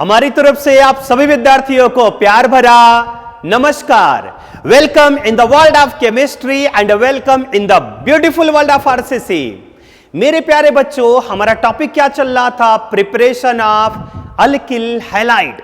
हमारी तरफ से आप सभी विद्यार्थियों को प्यार भरा नमस्कार। Welcome in the world of chemistry and welcome in the beautiful world of RCC. मेरे प्यारे बच्चों, हमारा टॉपिक क्या चल रहा था? Preparation of alkyl halide.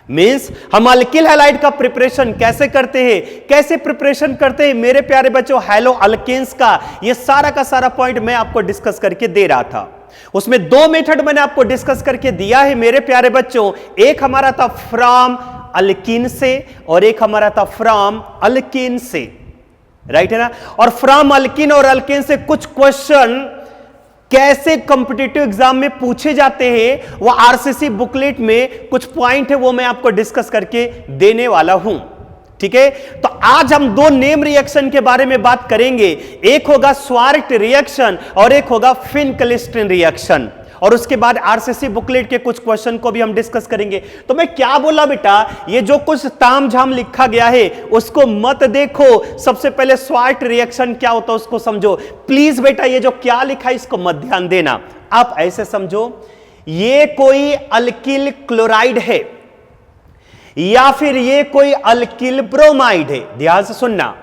Means हम अल्किल हैलाइड का प्रिपरेशन कैसे करते हैं, कैसे प्रिपरेशन करते हैं मेरे प्यारे बच्चों हैलो अल्केन्स का, ये सारा का सारा पॉइंट मैं आपको डिस्कस करके दे रहा था। उसमें दो मेथड मैंने आपको डिस्कस करके दिया है मेरे प्यारे बच्चों। एक हमारा था फ्रॉम अल्कीन से और एक हमारा था फ्रॉम अल्कीन से, राइट है ना। और फ्रॉम अल्कीन और अल्कीन से कुछ क्वेश्चन कैसे कॉम्पिटिटिव एग्जाम में पूछे जाते हैं, वो आरसीसी बुकलेट में कुछ पॉइंट है, वो मैं आपको डिस्कस करके देने वाला हूं। ठीक है, तो आज हम दो नेम रिएक्शन के बारे में बात करेंगे। एक होगा स्वार्ट रिएक्शन और एक होगा फिन-क्लिस्टन रिएक्शन, और उसके बाद आरसीसी बुकलेट के कुछ क्वेश्चन को भी हम डिस्कस करेंगे। तो मैं क्या बोला बेटा, ये जो कुछ तामझाम लिखा गया है उसको मत देखो, सबसे पहले स्वार्ट रिएक्शन क्या होता है उसको समझो प्लीज बेटा। ये जो क्या लिखा है इसको मत ध्यान देना, आप ऐसे समझो ये कोई अल्किल क्लोराइड है या फिर ये कोई अल्किल ब्रोमाइड है। ध्यान से सुनना,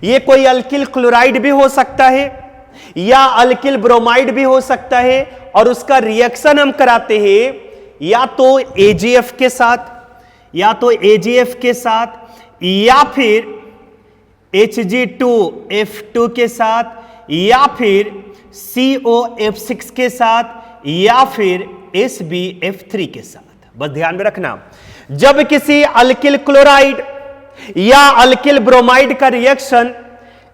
ये कोई अल्किल क्लोराइड भी हो सकता है या अल्किल ब्रोमाइड भी हो सकता है, और उसका रिएक्शन हम कराते हैं या तो AgF के साथ, या तो AgF के साथ, या फिर Hg2F2 के साथ, या फिर COF6 के साथ, या फिर SbF3 के साथ। बस ध्यान में रखना, जब किसी अल्किल क्लोराइड या अल्किल ब्रोमाइड का रिएक्शन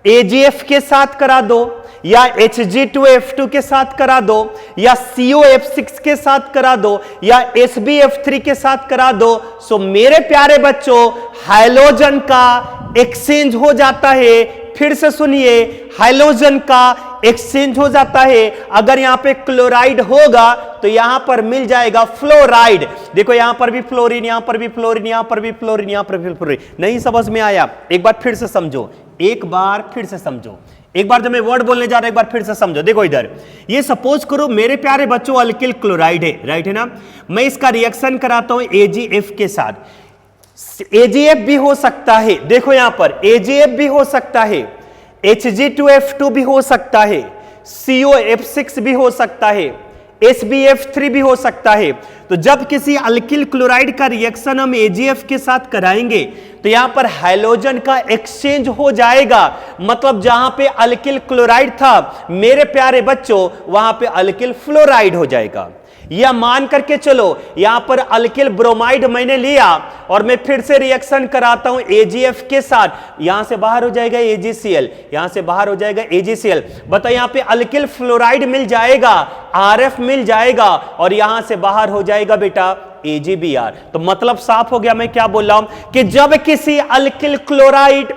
AgF के साथ करा दो, या Hg2F2 के साथ करा दो, या COF6 के साथ करा दो, या SbF3 के साथ करा दो, सो मेरे प्यारे बच्चों हाइड्रोजन का एक्सचेंज हो जाता है। फिर से सुनिए, हाइड्रोजन का एक्सचेंज हो जाता है। अगर यहां पे क्लोराइड होगा तो यहां पर मिल जाएगा फ्लोराइड। देखो यहां पर भी फ्लोरीन, यहां पर भी फ्लोरीन, यहां पर भी फ्लोरीन, यहां पर भी फ्लोरीन। नहीं समझ में आया? एक बार फिर से समझो, एक बार फिर से समझो, एक बार जब मैं वर्ड बोलने जा रहा हूं एक बार फिर से समझो। देखो इधर, ये सपोज करो मेरे प्यारे बच्चों अल्किल क्लोराइड है, राइट है ना। मैं इसका रिएक्शन कराता हूं AgF के साथ। AgF भी हो सकता है, देखो यहां पर AgF भी हो सकता है, Hg2F2 भी हो सकता है, COF6 भी हो सकता है, SbF3 भी हो सकता है। तो जब किसी अल्किल क्लोराइड का रिएक्शन हम AgF के साथ कराएंगे तो यहां पर हाइड्रोजन का एक्सचेंज हो जाएगा। मतलब जहां पे अल्किल क्लोराइड था मेरे प्यारे बच्चों वहां पे अल्किल फ्लोराइड हो जाएगा। या मान करके चलो यहां पर अल्किल ब्रोमाइड मैंने लिया और मैं फिर से रिएक्शन कराता हूं AgF के साथ, यहां से बाहर हो जाएगा AgCl, यहां से बाहर हो जाएगा AgCl। बताओ यहां पे अल्किल फ्लोराइड मिल जाएगा, RF मिल जाएगा, और यहां से बाहर हो जाएगा बेटा AgBr। तो मतलब साफ हो गया मैं क्या बोल रहा हूं कि जब किसी अल्किल क्लोराइड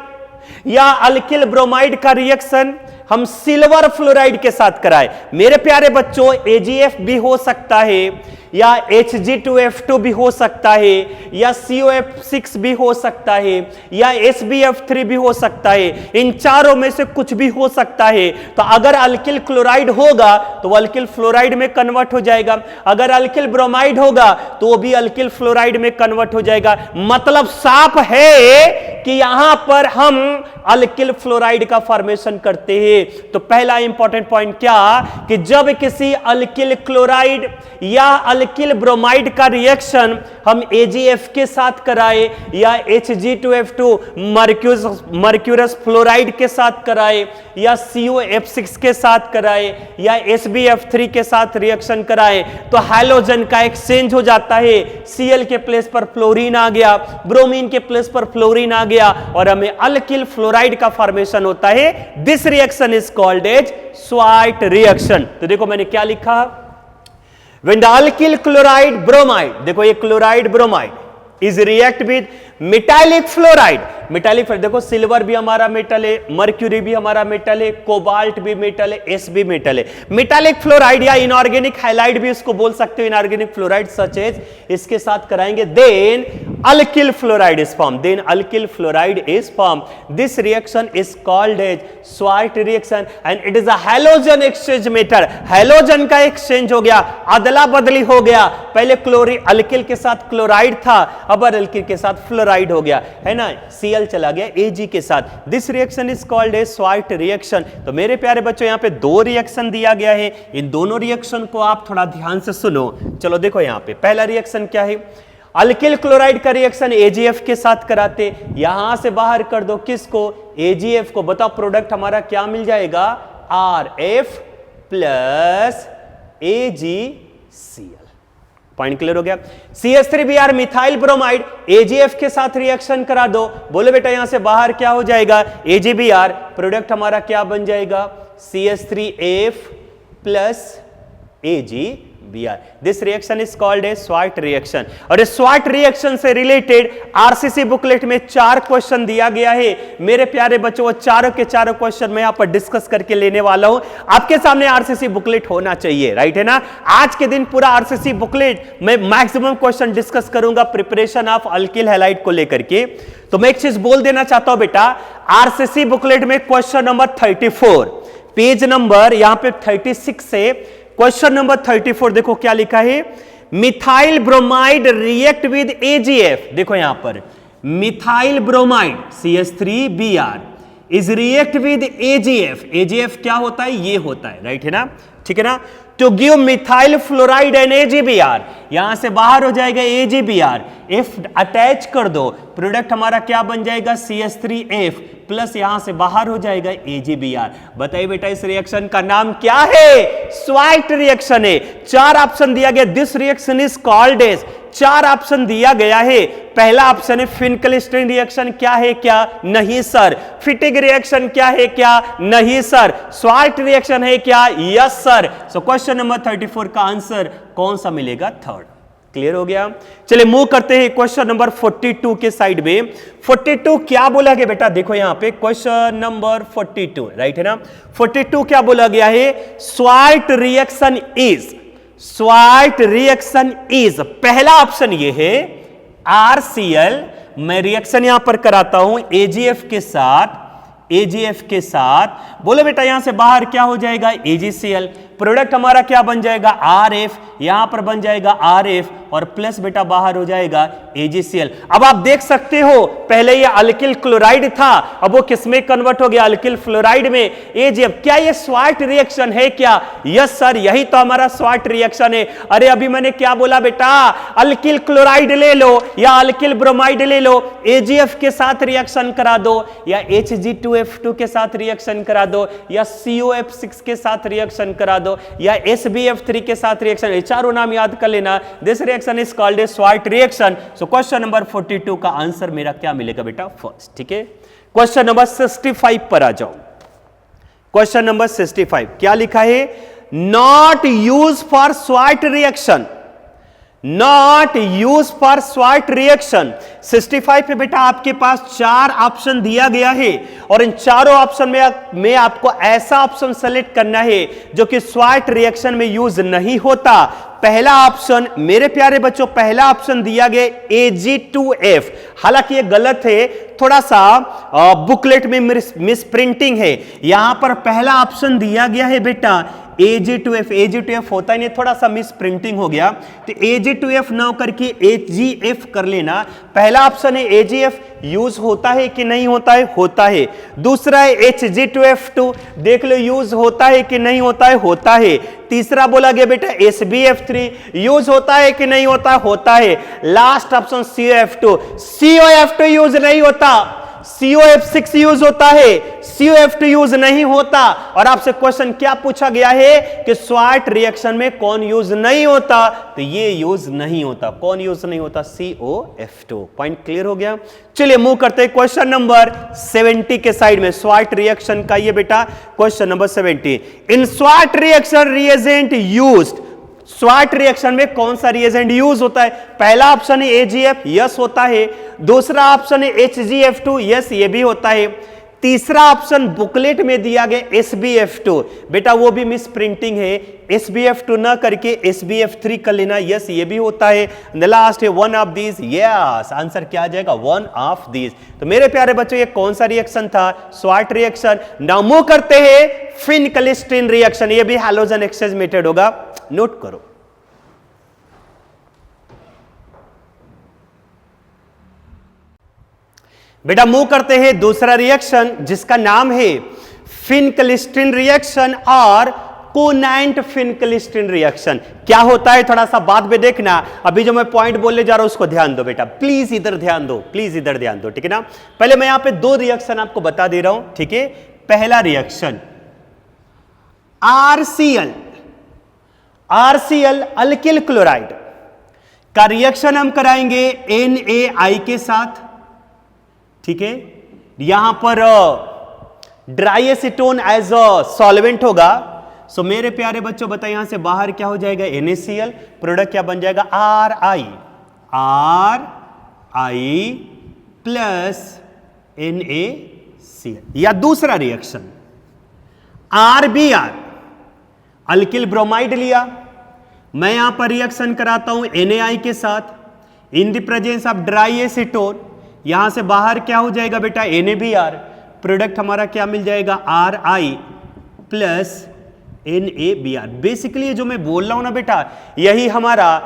या अल्किल ब्रोमाइड का रिएक्शन हम सिल्वर फ्लोराइड के साथ कराए, मेरे प्यारे बच्चों AgF भी हो सकता है, या Hg2F2 भी हो सकता है, या COF6 भी हो सकता है, या SbF3 भी हो सकता है। इन चारों में से कुछ भी हो सकता है। तो अगर अल्किल क्लोराइड होगा तो वो अल्किल फ्लोराइड में कन्वर्ट हो जाएगा, अगर अल्किल ब्रोमाइड होगा तो वो भी अल्किल फ्लोराइड में कन्वर्ट हो जाएगा। मतलब साफ है कि यहां पर हम अल्किल फ्लोराइड का फॉर्मेशन करते हैं। तो पहला इंपॉर्टेंट पॉइंट क्या, कि जब किसी अल्किल क्लोराइड या अल्किल ब्रोमाइड का रिएक्शन हम AgF के साथ कराए, या Hg2F2 मर्क्यूरस फ्लोराइड के साथ कराए, या COF6 के साथ कराए, या SbF3 के साथ रिएक्शन कराए, तो हाइड्रोजन का एक्सचेंज हो जाता है। Cl के प्लेस पर फ्लोरीन आ गया, ब्रोमीन के प्लेस पर फ्लोरीन आ गया, और हमें अल्किल फ्लोराइड का फॉर्मेशन होता है। This reaction is called as Swarts reaction. तो देखो मैंने क्या लिखा, when the alkyl chloride bromide, देखो ये chloride bromide is react with metallic fluoride. Metallic देखो सिल्वर भी हमारा मेटल है, मर्क्यूरी भी हमारा मेटल है, कोबाल्ट भी मेटल है, एस भी मेटल है। मेटालिक फ्लोराइड या इनऑर्गेनिक हाइलाइड भी इसको बोल सकते हो, इनऑर्गेनिक फ्लोराइड सच एज, इसके साथ कराएंगे। Then alkyl fluoride is formed. Then alkyl fluoride is formed. This reaction is called as Schwarz reaction and it is a halogen exchange method. Halogen का exchange हो गया, अदला बदली हो गया, पहले अल्किल के साथ क्लोराइड था, अब अल्किल के साथ फ्लोराइड हो गया, है ना, Cl चला गया Ag के साथ. This reaction is called as Schwarz reaction. तो मेरे प्यारे बच्चों यहाँ पे दो रिएक्शन दिया गया है, इन दोनों रिएक्शन को आप थोड़ा ध्यान से सुनो. चलो देखो यहाँ पे पहला रिएक्शन क्या है, अल्किल क्लोराइड का रिएक्शन AgF के साथ कराते, यहां से बाहर कर दो किसको, AgF को. बताओ प्रोडक्ट हमारा क्या मिल जाएगा, RF plus AgCl. Point clear हो गया. CH3Br मिथाइल ब्रोमाइड AgF के साथ रिएक्शन करा दो, बोलो बेटा यहां से बाहर क्या हो जाएगा, AgBr. प्रोडक्ट हमारा क्या बन जाएगा, CH3F plus AgBr. This reaction is called a Schwarz reaction. और इस Schwarz reaction से रिलेटेड आरसीसी बुकलेट में 4 क्वेश्चन दिया गया है. मेरे प्यारे बच्चों, वो चारों के चारों क्वेश्चन मैं यहाँ पर डिस्कस करके लेने वाला हूं. आपके सामने आरसीसी बुकलेट होना चाहिए, राइट है ना. आज के दिन पूरा आरसीसी बुकलेट में मैक्सिमम क्वेश्चन डिस्कस करूंगा प्रिपरेशन ऑफ अल्किल हैलाइड को लेकर के. तो मैं एक चीज बोल देना चाहता हूं बेटा, आरसीसी बुकलेट में क्वेश्चन नंबर 34 पेज नंबर यहां पे 36 से क्वेश्चन नंबर 34 देखो क्या लिखा है, methyl bromide react with AgF. देखो यहां पर methyl bromide CH3Br is react with AgF. AgF क्या होता है, ये होता है, राइट है ना, ठीक है ना. तो give methyl fluoride and AgBr, यहां से बाहर हो जाएगा AgBr, F अटैच कर दो, प्रोडक्ट हमारा क्या बन जाएगा, CH3F प्लस यहां से बाहर हो जाएगा AgBr. बताइए बेटा इस रिएक्शन का नाम क्या है, Schwarz रिएक्शन है. 4 ऑप्शन दिया गया, this reaction is called as, 4 option दिया गया है. पहला ऑप्शन है फिनकलस्टीन रिएक्शन, क्या है, क्या नहीं सर. फिटिग रिएक्शन क्या है, क्या नहीं सर. Schwarz रिएक्शन है क्या, yes sir. So question number 34 का आंसर कौन सा मिलेगा, थर्ड. क्लियर हो गया. चलिए मूव करते हैं क्वेश्चन नंबर 42 के साइड में. 42 क्या बोला गया बेटा, देखो यहां पे क्वेश्चन नंबर 42, राइट है ना. 42 क्या बोला गया है, Schwarz reaction is, Schwarz reaction is, पहला ऑप्शन ये है RCl. मैं रिएक्शन यहां पर कराता हूं AgF के साथ, AgF के साथ, बोलो बेटा यहां से बाहर क्या हो जाएगा, AgCl. प्रोडक्ट हमारा क्या बन जाएगा, RF, यहां पर बन जाएगा RF और प्लस बेटा बाहर हो जाएगा AgCl. अब आप देख सकते हो पहले ये अल्किल क्लोराइड था, अब वो किसमें कन्वर्ट हो गया, अल्किल फ्लोराइड में, AgF. क्या ये Schwarz रिएक्शन है क्या, यस सर, यही तो हमारा Schwarz रिएक्शन है. अरे अभी मैंने क्या बोला बेटा, अल्किल क्लोराइड ले लो या अल्किल ब्रोमाइड ले लो, AgF के साथ रिएक्शन करा दो या Hg2F2 के साथ रिएक्शन करा दो या COF6 के साथ रिएक्शन करा दो या SbF3 के साथ रिएक्शन, ये चारों नाम याद कर लेना. This reaction is called a Schwarz reaction. So question number 42 का आंसर मेरा क्या मिलेगा बेटा, फर्स्ट. ठीक है, क्वेश्चन नंबर 65 पर आ जाओ. क्वेश्चन नंबर 65 क्या लिखा है, not use for Schwarz reaction, not use for Schwarz reaction. 65 पे बेटा आपके पास 4 ऑप्शन दिया गया है और इन चारों ऑप्शन में आपको ऐसा ऑप्शन सेलेक्ट करना है जो कि Schwarz रिएक्शन में यूज नहीं होता. पहला ऑप्शन मेरे प्यारे बच्चों, पहला ऑप्शन दिया गया Ag2F. हालांकि ये गलत है, थोड़ा सा बुकलेट में मिस प्रिंटिंग है. यहां पर पहला ऑप्शन दिया गया है बेटा Ag2F. Ag2F होता ही नहीं, थोड़ा सा मिस प्रिंटिंग हो गया, तो Ag2F ना करके Agf कर लेना. पहला ऑप्शन है Agf, यूज होता है कि नहीं होता है, होता है. दूसरा है Hg2F2, देख लो यूज होता है कि नहीं होता है, होता है. तीसरा बोला गया बेटा SbF3, यूज होता है कि नहीं होता है, होता है. Last option COF2, COF2 use नहीं होता, COF6 यूज होता है, COF2 यूज नहीं होता. और आपसे क्वेश्चन क्या पूछा गया है कि Schwarz रिएक्शन में कौन यूज नहीं होता, तो ये यूज नहीं होता. कौन यूज नहीं होता, COF2. पॉइंट क्लियर हो गया. चलिए मूव करते हैं क्वेश्चन नंबर 70 के साइड में. Schwarz रिएक्शन का ये बेटा क्वेश्चन नंबर 70. इन Schwarz reaction reagent used, Schwarz reaction में कौन सा रिएजेंट यूज होता है. पहला ऑप्शन है AgF, यस होता है. दूसरा ऑप्शन है HgF2, यस ये भी होता है. तीसरा ऑप्शन बुकलेट में दिया गया SbF2, बेटा वो भी मिस प्रिंटिंग है, SbF2 ना करके SbF3 कर लेना। यस ये भी होता है। लास्ट है one of these, yes answer क्या आ जाएगा, वन ऑफ दीज। तो मेरे प्यारे बच्चों ये कौन सा रिएक्शन था, स्वार्ट रिएक्शन। नाउ मूव करते हैं फिन-क्लिस्ट्रीन रिएक्शन, ये भी हैलोजन एक्सचेंज मेथड होगा, नोट करो। बेटा मूव करते हैं दूसरा रिएक्शन जिसका नाम है फिन-क्लिस्ट्रीन रिएक्शन और कोनेंट फिन-क्लिस्ट्रीन रिएक्शन। क्या होता है थोड़ा सा बाद में देखना, अभी जो मैं पॉइंट बोलने जा रहा हूं उसको ध्यान दो बेटा, प्लीज इधर ध्यान दो, प्लीज इधर ध्यान दो, ठीक है ना। पहले मैं यहां पे दो रिएक्शन आपको बता दे रहा हूं, ठीक है। पहला रिएक्शन आरसीएल अल्किल क्लोराइड का रिएक्शन हम कराएंगे NaI के साथ, ठीक है। यहां पर dry acetone as a solvent होगा। सो मेरे प्यारे बच्चों बताइए यहां से बाहर क्या हो जाएगा, NaCl, प्रोडक्ट क्या बन जाएगा, RI प्लस NaCl। या दूसरा रिएक्शन RBr अल्किल ब्रोमाइड लिया, मैं यहां पर रिएक्शन कराता हूं NaI के साथ in the presence of dry acetone, यहां से बाहर क्या हो जाएगा बेटा, NaBr, प्रोडक्ट हमारा क्या मिल जाएगा, RI प्लस NaBr। बेसिकली जो मैं बोल रहा हूं ना बेटा, यही हमारा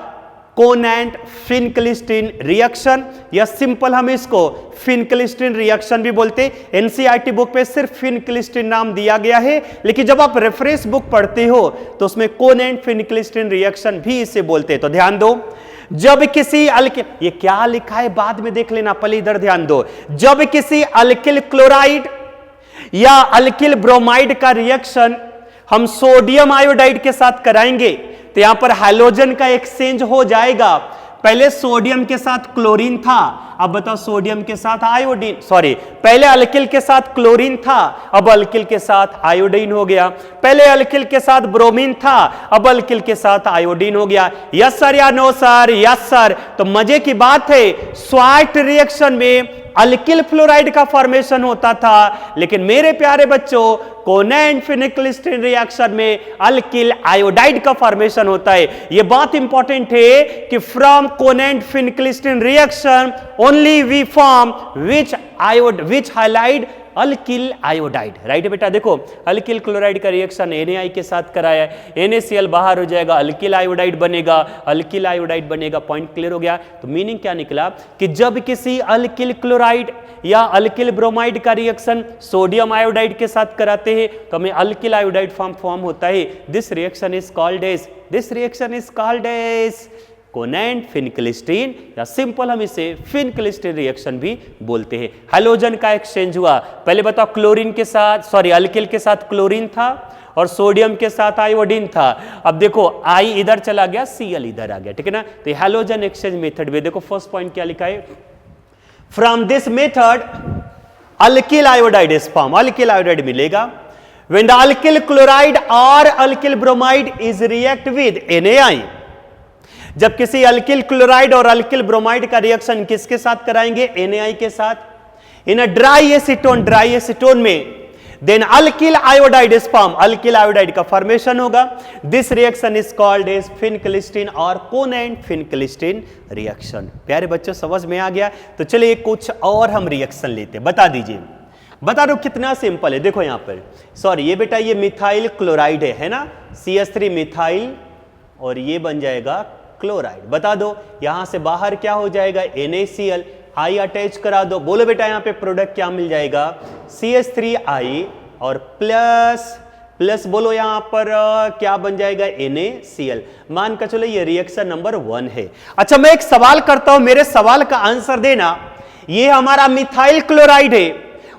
कोनेंट फिन-क्लिस्ट्रीन रिएक्शन, या सिंपल हम इसको फिन-क्लिस्ट्रीन रिएक्शन भी बोलते। एनसीईआरटी बुक पे सिर्फ फिन-क्लिस्ट्रीन नाम दिया गया है, लेकिन जब आप रेफरेंस बुक पढ़ते हो तो उसमें कोनेंट फिन-क्लिस्ट्रीन रिएक्शन भी इसे बोलते हैं। तो ध्यान दो, जब किसी अल्किल, ये क्या लिखा है बाद में देख लेना, पहले इधर ध्यान दो। जब किसी अल्किल क्लोराइड या अल्किल ब्रोमाइड का रिएक्शन हम सोडियम आयोडाइड के साथ कराएंगे तो यहां पर हैलोजन का एक्सचेंज हो जाएगा। पहले सोडियम के साथ क्लोरीन था, अब बताओ सोडियम के साथ आयोडीन, सॉरी पहले अल्किल के साथ क्लोरीन था, अब अल्किल के साथ आयोडीन हो गया। पहले अल्किल के साथ ब्रोमीन था, अब अल्किल के साथ आयोडीन हो गया। यस सर या नो सर, यस सर। तो मजे की बात है, स्वार्ट रिएक्शन में अल्किल फ्लोराइड का फॉर्मेशन होता था, लेकिन मेरे प्यारे बच्चों कोनेंट फिन-क्लिस्ट्रीन रिएक्शन में अल्किल आयोडाइड का फॉर्मेशन होता है। यह बात इंपॉर्टेंट है कि from Conant Finkelstein reaction only we form which halide alkyl iodide, right बेटा। देखो अल्किल क्लोराइड का रिएक्शन NaI के साथ कराया, NaCl बाहर हो जाएगा, अल्किल आयोडाइड बनेगा, अल्किल आयोडाइड बनेगा। पॉइंट क्लियर हो गया। तो मीनिंग क्या निकला कि जब किसी अल्किल क्लोराइड या अल्किल ब्रोमाइड का रिएक्शन सोडियम आयोडाइड के साथ कराते हैं तो हमें अल्किल आयोडाइड फॉर्म होता है। This reaction is called as Conant Finkelstein, या सिंपल हम इसे फिन-क्लिस्ट्रीन रिएक्शन भी बोलते हैं। हैलोजन का एक्सचेंज हुआ, पहले बताओ क्लोरीन के साथ, सॉरी अल्किल के साथ क्लोरीन था और सोडियम के साथ आयोडीन था। अब देखो I इधर चला गया, Cl इधर आ गया, ठीक है ना। तो हैलोजन एक्सचेंज मेथड में देखो फर्स्ट पॉइंट क्या लिखा है, from this method alkyl iodide is form, alkyl iodide मिलेगा व्हेन द अल्किल क्लोराइड और alkyl bromide is react with NaI। जब किसी अल्किल क्लोराइड और अल्किल ब्रोमाइड का रिएक्शन किसके साथ कराएंगे, NaI के साथ, इन अ ड्राई एसीटोन में, then alkyl iodide is form, alkyl iodide का फॉर्मेशन होगा। This reaction is called as Finkelstein और कोनेंट फिन-क्लिस्ट्रीन रिएक्शन। प्यारे बच्चों समझ में आ गया। तो चलिए कुछ और हम रिएक्शन लेते हैं, बता दीजिए, बता दो कितना सिंपल है। देखो यहां पर, सॉरी ये बेटा ये मिथाइल क्लोराइड है ना, CH3 मिथाइल और ये बन जाएगा क्लोराइड। बता दो यहां से बाहर क्या हो जाएगा, NaCl, I अटैच करा दो। बोलो बेटा यहां पे प्रोडक्ट क्या मिल जाएगा, CH3I और प्लस बोलो यहां पर क्या बन जाएगा, NaCl। मान कर चलो ये रिएक्शन नंबर 1 है। अच्छा मैं एक सवाल करता हूं, मेरे सवाल का आंसर देना। ये हमारा मिथाइल क्लोराइड है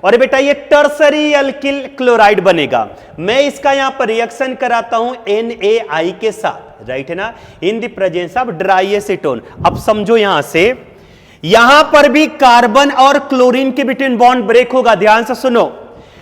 और बेटा ये टर्सरी अल्किल क्लोराइड बनेगा। मैं इसका यहां पर रिएक्शन कराता हूं NaI के साथ, राइट है ना, in the presence of dry acetone. अब समझो यहां से, यहां पर भी कार्बन और क्लोरीन के बिटवीन बॉन्ड ब्रेक होगा। ध्यान से सुनो,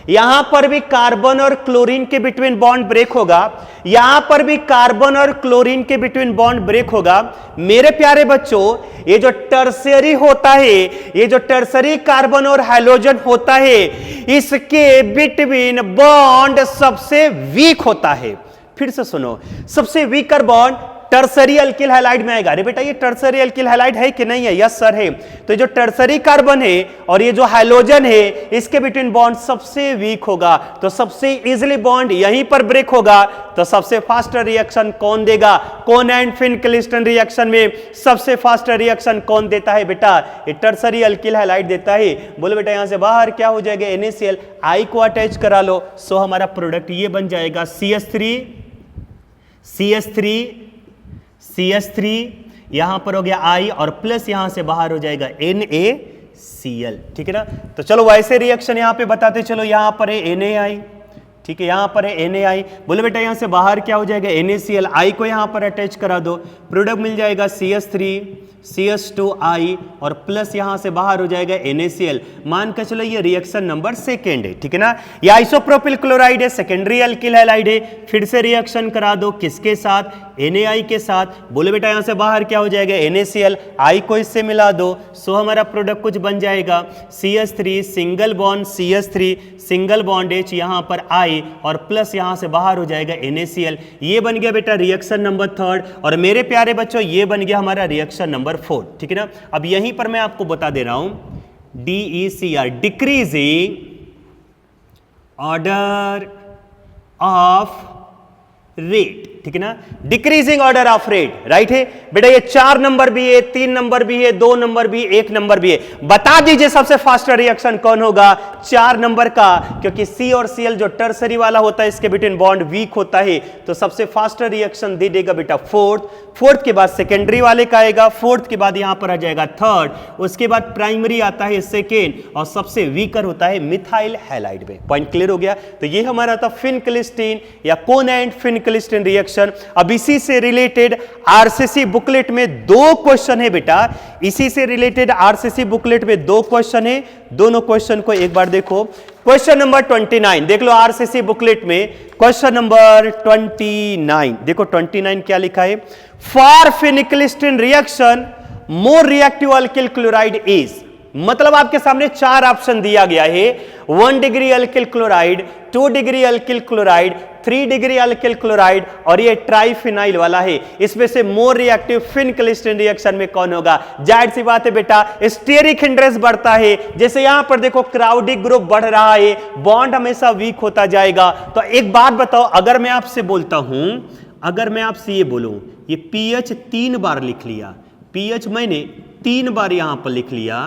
यहां पर भी कार्बन और क्लोरीन के बिटवीन बॉन्ड ब्रेक होगा, यहां पर भी कार्बन और क्लोरीन के बिटवीन बॉन्ड ब्रेक होगा। मेरे प्यारे बच्चों, ये जो टर्शियरी होता है, ये जो टर्शियरी कार्बन और हाइड्रोजन होता है, इसके बिटवीन बॉन्ड सबसे वीक होता है। फिर से सुनो, सबसे weaker bond tertiary alkyl halide में आएगा। अरे बेटा, ये टर्सरी अल्किल हैलाइड है कि नहीं है? यस सर है। तो जो टर्सरी कार्बन है और ये जो हाइड्रोजन है, इसके बिटवीन बॉन्ड सबसे वीक होगा, तो सबसे इजीली बॉन्ड यहीं पर ब्रेक होगा। तो सबसे फास्टर रिएक्शन कौन देगा? कोन एंड फिनक्लिस्टन रिएक्शन में सबसे फास्टर रिएक्शन कौन देता है बेटा? ये टर्सरी अल्किल हैलाइड देता है। बोलो बेटा, यहां से बाहर क्या हो जाएगा? NaCl, आई को अटैच करा लो, सो हमारा प्रोडक्ट ये बन जाएगा CH3, यहां पर हो गया I और प्लस यहां से बाहर हो जाएगा NaCl। ठीक है ना? तो चलो वैसे रिएक्शन यहां पे बताते चलो। यहां पर है NaI, ठीक है, यहां पर है NaI। बोले बेटा, यहां से बाहर क्या हो जाएगा? NaCl, I को यहां पर अटैच करा दो, प्रोडक्ट मिल जाएगा CH3, CH2I और प्लस यहां से बाहर हो जाएगा NaCl। मान के चलो ये रिएक्शन नंबर सेकेंड है। ठीक है ना? ये आइसोप्रोपिल क्लोराइड है, सेकेंडरी अल्किल हैलाइड है। फिर से रिएक्शन करा दो, किसके साथ? NaI के साथ। बोले बेटा, यहां से बाहर क्या हो जाएगा? NaCl, I को इससे मिला दो, सो हमारा प्रोडक्ट कुछ बन जाएगा CH3 single bond CH3 single bond H, यहां पर I और प्लस यहां से बाहर हो जाएगा NaCl। ये बन गया बेटा रिएक्शन नंबर थर्ड। और मेरे प्यारे बच्चों, ये बन गया हमारा रिएक्शन नंबर फोर्थ। ठीक है ना? अब यहीं पर मैं आपको बता दे रहा हूं, DECR, decreasing order of rate. ठीक है ना? Decreasing order of rate, right है बेटा। ये 4 नंबर भी है, 3 नंबर भी है, 2 नंबर भी, 1 नंबर भी है। बता दीजिए सबसे फास्टर रिएक्शन कौन होगा? 4 नंबर का, क्योंकि C और Cl जो टर्सरी वाला होता है, इसके बिटवीन बॉन्ड वीक होता है, तो सबसे फास्टर रिएक्शन दे देगा बेटा फोर्थ के बाद सेकेंडरी वाले का आएगा, फोर्थ के बाद यहां पर आ जाएगा थर्ड, उसके बाद प्राइमरी आता है सेकेंड, और सबसे वीकर होता है मिथाइल हैलाइड में। पॉइंट क्लियर हो गया? तो ये हमारा था फिनक्लिस्टीन या कोन एंड फिनक्लिस्टीन रिएक्शन। अब इसी से रिलेटेड आरसीसी बुकलेट में 2 क्वेश्चन है बेटा। इसी से रिलेटेड आरसीसी बुकलेट में 2 क्वेश्चन है। दोनों क्वेश्चन को एक बार देखो। क्वेश्चन नंबर 29 देख लो आरसीसी बुकलेट में। क्वेश्चन नंबर 29 देखो, 29 क्या लिखा है? For Finkelstein reaction more reactive alkyl chloride is, मतलब आपके सामने 4 ऑप्शन दिया गया है। 1 degree alkyl chloride, 2 degree alkyl chloride, 3 degree alkyl chloride और ये ट्राइफिनाइल वाला है। इसमें से मोर रिएक्टिव फिनक्लिस्टीन रिएक्शन में कौन होगा? जाहिर सी बात है बेटा, स्टेरिक हिंड्रेंस बढ़ता है। जैसे यहां पर देखो क्राउडिक ग्रुप बढ़ रहा है, बॉन्ड हमेशा वीक होता जाएगा। तो एक बात बताओ, अगर मैं आपसे बोलता हूं, अगर मैं आपसे ये बोलूं, ये पीएच 3 बार लिख लिया, पीएच मैंने 3 बार यहां पर लिख लिया,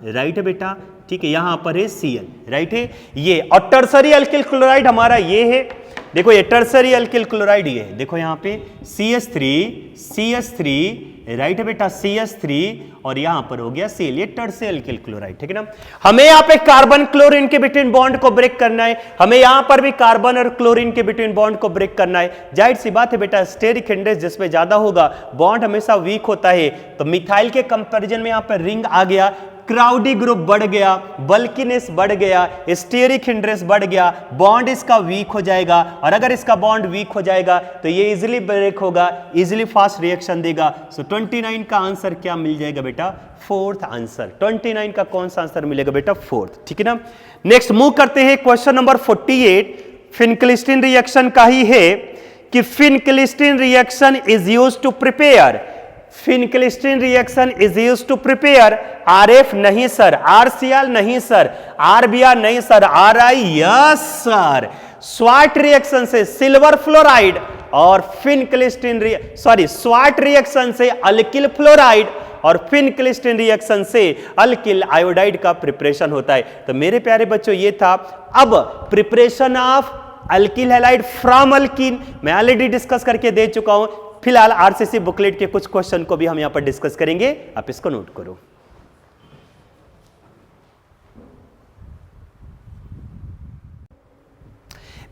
राइट है बेटा? ठीक है, यहां पर है Cl, राइट है ये। और टर्सरी अल्किल क्लोराइड हमारा ये है, देखो ये टर्सरी अल्किल क्लोराइड ये है, देखो यहां पे CH3 राइट है बेटा, CH3 और यहां पर हो गया Cl, ये टर्सरी अल्किल क्लोराइड। ठीक है ना? हमें यहां पे कार्बन क्लोरीन के बिटवीन बॉन्ड को ब्रेक करना है, हमें यहां पर भी कार्बन और क्लोरीन के बिटवीन बॉन्ड को ब्रेक करना है। जाहिर सी बात है बेटा, स्टेरिक हिंड्रेंस जिसमें ज्यादा होगा, बॉन्ड हमेशा वीक होता है। तो मिथाइल के कंपैरिजन में यहां पर रिंग आ गया, क्राउडी ग्रुप बढ़ गया, बल्किनेस बढ़ गया, स्टेरिक हिंड्रेंस बढ़ गया, बॉन्ड इसका वीक हो जाएगा। और अगर इसका बॉन्ड वीक हो जाएगा तो ये इजीली ब्रेक होगा, इजीली फास्ट रिएक्शन देगा। सो 29 का आंसर क्या मिल जाएगा बेटा? Fourth answer. 29 का कौन सा आंसर मिलेगा बेटा? फोर्थ। ठीक है ना? नेक्स्ट मूव करते हैं क्वेश्चन नंबर 48। फिनक्लिस्टीन रिएक्शन का ही है कि Finkelstein reaction is used to prepare, Finkelstein reaction is used to prepare RF नहीं सर, RCl नहीं सर, RBr नहीं sir, RI yes sir. Swarts reaction से सिल्वर फ्लोराइड और फिनक्लिस्टीन स्वाट रिएक्शन से अल्किल फ्लोराइड और फिनक्लिस्टीन रिएक्शन से alkyl iodide का preparation होता है। तो मेरे प्यारे बच्चों, ये था अब preparation of alkyl halide from alkene, मैं ऑलरेडी डिस्कस करके दे चुका हूं। फिलहाल आरसीसी बुकलेट के कुछ क्वेश्चन को भी हम यहां पर डिस्कस करेंगे, आप इसको नोट करो।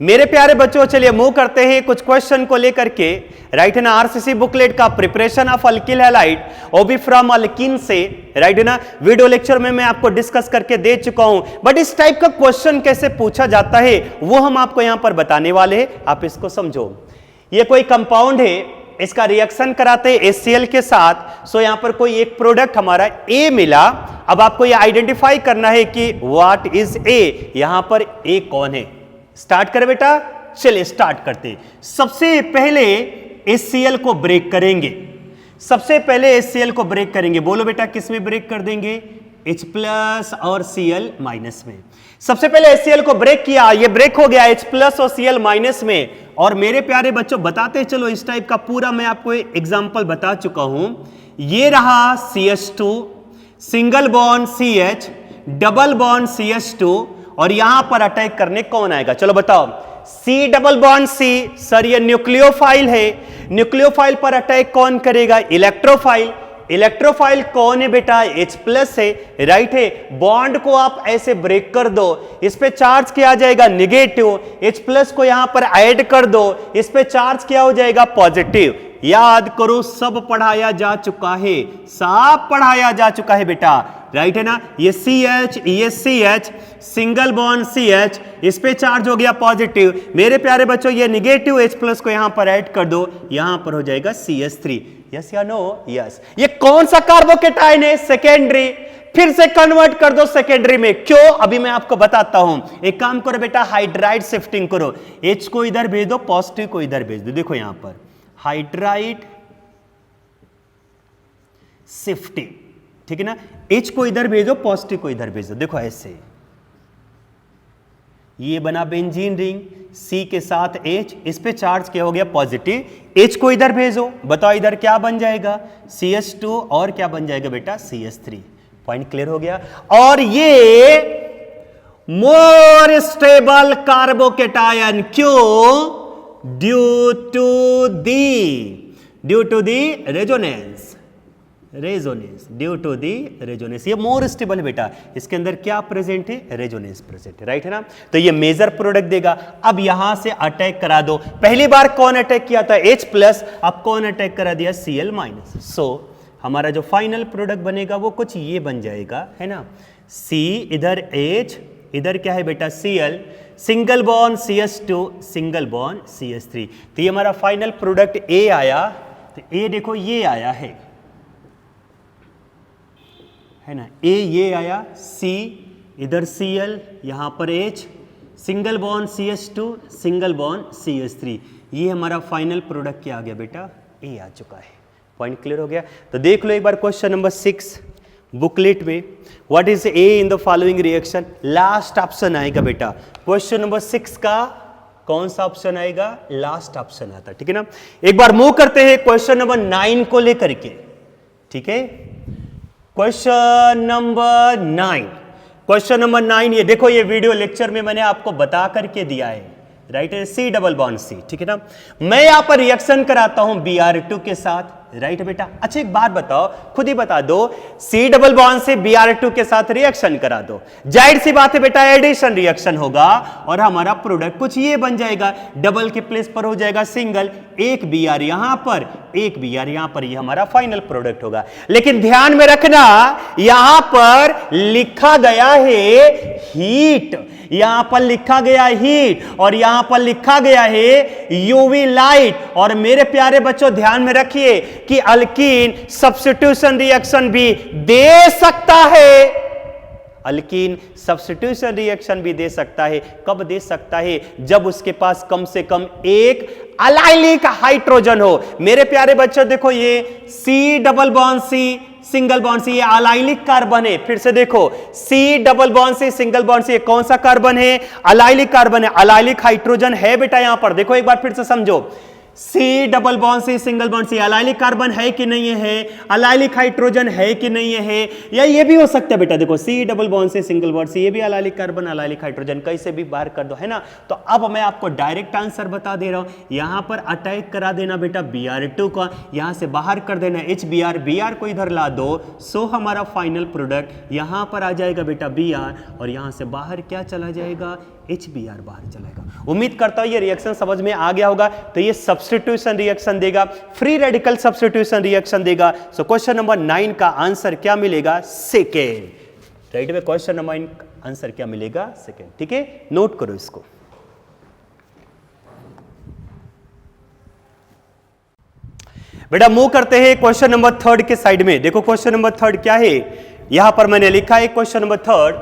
मेरे प्यारे बच्चों चलिए मूव करते हैं कुछ क्वेश्चन को लेकर के। राइट है ना, आरसीसी बुकलेट का प्रिपरेशन ऑफ अल्किल हैलाइड वो भी फ्रॉम अल्किन से। राइट है ना, वीडियो लेक्चर में मैं आपको डिस्कस करके दे चुका हूं, बट इस टाइप का क्वेश्चन कैसे पूछा जाता है वो हम आपको यहां पर बताने वाले हैं। आप इसको समझो, ये कोई कंपाउंड है, इसका रिएक्शन कराते हैं HCl के साथ। सो यहां पर कोई एक प्रोडक्ट हमारा A मिला। अब आपको ये आइडेंटिफाई करना है कि व्हाट इज A, यहां पर A कौन है। स्टार्ट करें बेटा, चलिए स्टार्ट करते हैं। सबसे पहले HCl को ब्रेक करेंगे, सबसे पहले HCl को ब्रेक करेंगे। बोलो बेटा किस में ब्रेक कर देंगे, H प्लस और Cl माइनस में। सबसे पहले HCl को ब्रेक किया, ये ब्रेक हो गया H प्लस और Cl माइनस में। और मेरे प्यारे बच्चों बताते चलो, इस टाइप का पूरा मैं आपको एग्जांपल बता चुका हूं। ये रहा CH2, single bond CH, double bond CH2, और यहां पर अटैक करने कौन आएगा, चलो बताओ। C double bond C, sir ये न्यूक्लियोफाइल है, न्यूक्लियोफाइल पर अटैक कौन करेगा, इलेक्ट्रोफाइल। इलेक्ट्रोफाइल कौन है बेटा, H प्लस है। राइट है, बॉन्ड को आप ऐसे ब्रेक कर दो, इस पे चार्ज क्या आ जाएगा, निगेटिव। H प्लस को यहां पर ऐड कर दो, इस पे चार्ज क्या हो जाएगा, पॉजिटिव। याद करो सब पढ़ाया जा चुका है, सब पढ़ाया जा चुका है बेटा। राइट है ना, ये CH, ये CH, सिंगल बॉन्ड CH, इस पे चार्ज हो गया पॉजिटिव। मेरे प्यारे बच्चों ये निगेटिव H प्लस को यहां पर ऐड कर दो, यहां पर हो जाएगा CH3। यस या नो, यस। ये कौन सा कार्बोकेटाइन है, सेकेंडरी। फिर से कन्वर्ट कर दो सेकेंडरी में, क्यों अभी मैं आपको बताता हूं। एक काम करो बेटा, हाइड्राइड शिफ्टिंग करो, H को इधर भेज दो, पॉजिटिव को इधर भेज दो। देखो यहां पर हाइड्राइड शिफ्टिंग, ठीक है ना। H को इधर भेजो, पॉजिटिव को इधर भेजो। देखो ऐसे ये बना बेंजीन रिंग, C के साथ H, इस पे चार्ज क्या हो गया, पॉजिटिव। H को इधर भेजो, बताओ इधर क्या बन जाएगा, CH2, और क्या बन जाएगा बेटा, CH3। पॉइंट क्लियर हो गया। और ये मोर स्टेबल कार्बोकेटायन, क्यों, due to the resonance, due to the resonance. ये मोर स्टेबल है बेटा, इसके अंदर क्या प्रेजेंट है, रेजोनेंस प्रेजेंट है। राइट है ना, तो ये मेजर प्रोडक्ट देगा। अब यहां से अटैक करा दो, पहली बार कौन अटैक किया था, H प्लस, अब कौन अटैक करा दिया, Cl माइनस। सो हमारा जो फाइनल प्रोडक्ट बनेगा वो कुछ ये बन जाएगा, है ना। C इधर H, इधर क्या है बेटा, Cl, single bond CH2, single bond CH3। तो ये हमारा फाइनल प्रोडक्ट A आया। तो A देखो ये आया है ना, A ये आया, C इधर Cl, यहां पर H, single bond CH2, single bond CH3। ये हमारा फाइनल प्रोडक्ट क्या आ गया बेटा, A आ चुका है। पॉइंट क्लियर हो गया। तो देख लो एक बार क्वेश्चन नंबर 6 बुकलेट में, what is A in the following reaction. Last option आएगा बेटा, क्वेश्चन नंबर 6 का कौन सा ऑप्शन आएगा, लास्ट ऑप्शन आता, ठीक है ना। एक बार मूव करते हैं क्वेश्चन नंबर 9 को लेकर के, ठीक है। क्वेश्चन नंबर 9, क्वेश्चन नंबर 9, ये देखो ये वीडियो लेक्चर में मैंने आपको बता करके दिया है। राइट है, C डबल बॉन्ड C, ठीक है ना। मैं यहां पर रिएक्शन कराता हूं Br2 के साथ। राइट है बेटा, अच्छा एक बात बताओ, खुद ही बता दो, C डबल बॉन्ड से Br2 के साथ रिएक्शन करा दो, जाहिर सी बात है बेटा एडिशन रिएक्शन होगा और हमारा प्रोडक्ट कुछ ये बन जाएगा। डबल के प्लेस पर हो जाएगा सिंगल, एक Br यहां पर, एक Br यहां पर, ये हमारा फाइनल प्रोडक्ट होगा। लेकिन ध्यान में रखना, यहां पर लिखा गया है हीट, यहां पर लिखा गया हीट, और यहां पर लिखा गया है यूवी लाइट। और मेरे प्यारे बच्चों ध्यान में रखिए कि अल्कीन सब्स्टिट्यूशन रिएक्शन भी दे सकता है, अल्कीन सब्स्टिट्यूशन रिएक्शन भी दे सकता है। कब दे सकता है, जब उसके पास कम से कम एक अलाइलिक हाइड्रोजन हो। मेरे प्यारे बच्चों देखो ये C double bond C, single bond C, ये अलाइलिक कार्बन है। फिर से देखो C double bond C, single bond C, ये कौन सा कार्बन है, अलाइलिक कार्बन है। अलाइलिक हाइड्रोजन है बेटा यहां पर, देखो एक बार फिर से समझो, C double bond C, single bond C, allylic carbon है कि नहीं है, अलाइलिक हाइड्रोजन है कि नहीं है, या ये भी हो सकता है बेटा। देखो C double bond C, single bond C, ये भी अलाइलिक कार्बन, अलाइलिक हाइड्रोजन, कैसे भी बाहर कर दो, है ना। तो अब मैं आपको डायरेक्ट आंसर बता दे रहा हूं, यहां पर अटैक करा देना बेटा Br2 का, यहां से बाहर कर देना HBr, Br को इधर ला दो। सो हमारा फाइनल प्रोडक्ट यहां पर आ जाएगा बेटा Br, और यहां से बाहर क्या चला जाएगा, HBr बाहर चलेगा। उम्मीद करता हूं ये रिएक्शन समझ में आ गया होगा। तो ये सब्स्टिट्यूशन रिएक्शन देगा, फ्री रेडिकल सब्स्टिट्यूशन रिएक्शन देगा। सो क्वेश्चन नंबर 9 का आंसर क्या मिलेगा? सेकेंड। राइट में क्वेश्चन नंबर 9 का आंसर क्या मिलेगा? सेकेंड। ठीक है, नोट करो इसको। बेटा मूव करते हैं क्वेश्चन नंबर 3 के साइड में। देखो क्वेश्चन नंबर 3 क्या है, यहां पर मैंने लिखा है question number 3,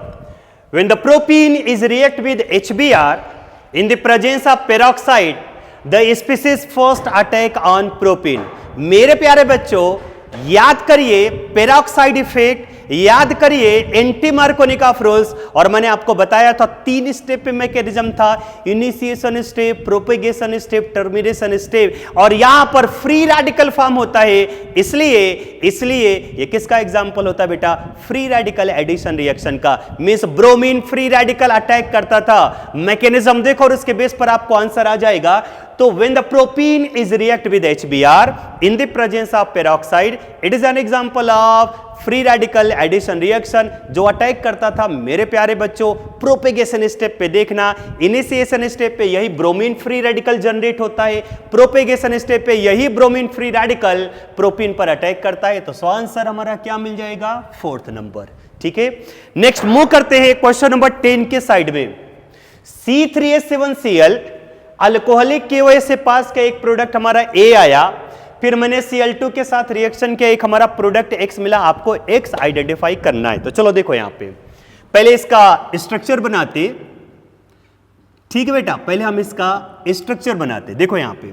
when the propene is react with HBr in the presence of peroxide, the species first attack on propene। मेरे प्यारे बच्चों याद करिए पेरोक्साइड इफेक्ट, याद करिए एंटी मार्कोनिकॉफ रूल्स, और मैंने आपको बताया था 3 स्टेप पे मैकेनिज्म था, initiation step, propagation step, termination step, और यहां पर फ्री रेडिकल फॉर्म होता है। इसलिए ये किसका एग्जांपल होता है बेटा? फ्री रेडिकल एडिशन रिएक्शन का। Means bromine free radical attack करता था। मैकेनिज्म देखो और उसके बेस पर आपको आंसर आ जाएगा। तो when the propene is react with HBr in the presence of peroxide, it is an example of free radical addition reaction जो अटैक करता था मेरे प्यारे बच्चों प्रोपेगेशन स्टेप पे। देखना इनिशिएशन स्टेप पे यही ब्रोमीन फ्री रेडिकल जनरेट होता है, प्रोपेगेशन स्टेप पे यही ब्रोमीन फ्री रेडिकल प्रोपीन पर अटैक करता है। तो आंसर हमारा क्या मिल जाएगा? 4th number. ठीक है, नेक्स्ट मूव करते हैं क्वेश्चन नंबर 10 के साइड में। C3H7Cl अल्कोहलिक KOH से पास का एक प्रोडक्ट हमारा A आया, फिर मैंने Cl2 के साथ रिएक्शन किया, एक हमारा प्रोडक्ट X मिला। आपको X आइडेंटिफाई करना है। तो चलो देखो यहां पे पहले इसका स्ट्रक्चर बनाते। ठीक है बेटा, पहले हम इसका स्ट्रक्चर बनाते। देखो यहां पे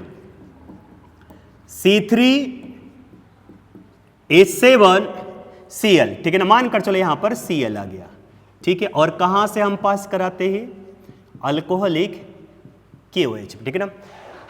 C3H7Cl, ठीक है ना, मानकर चलो यहां पर Cl आ गया। ठीक है, और कहां से हम पास कराते हैं? अल्कोहलिक KOH, ठीक है ना।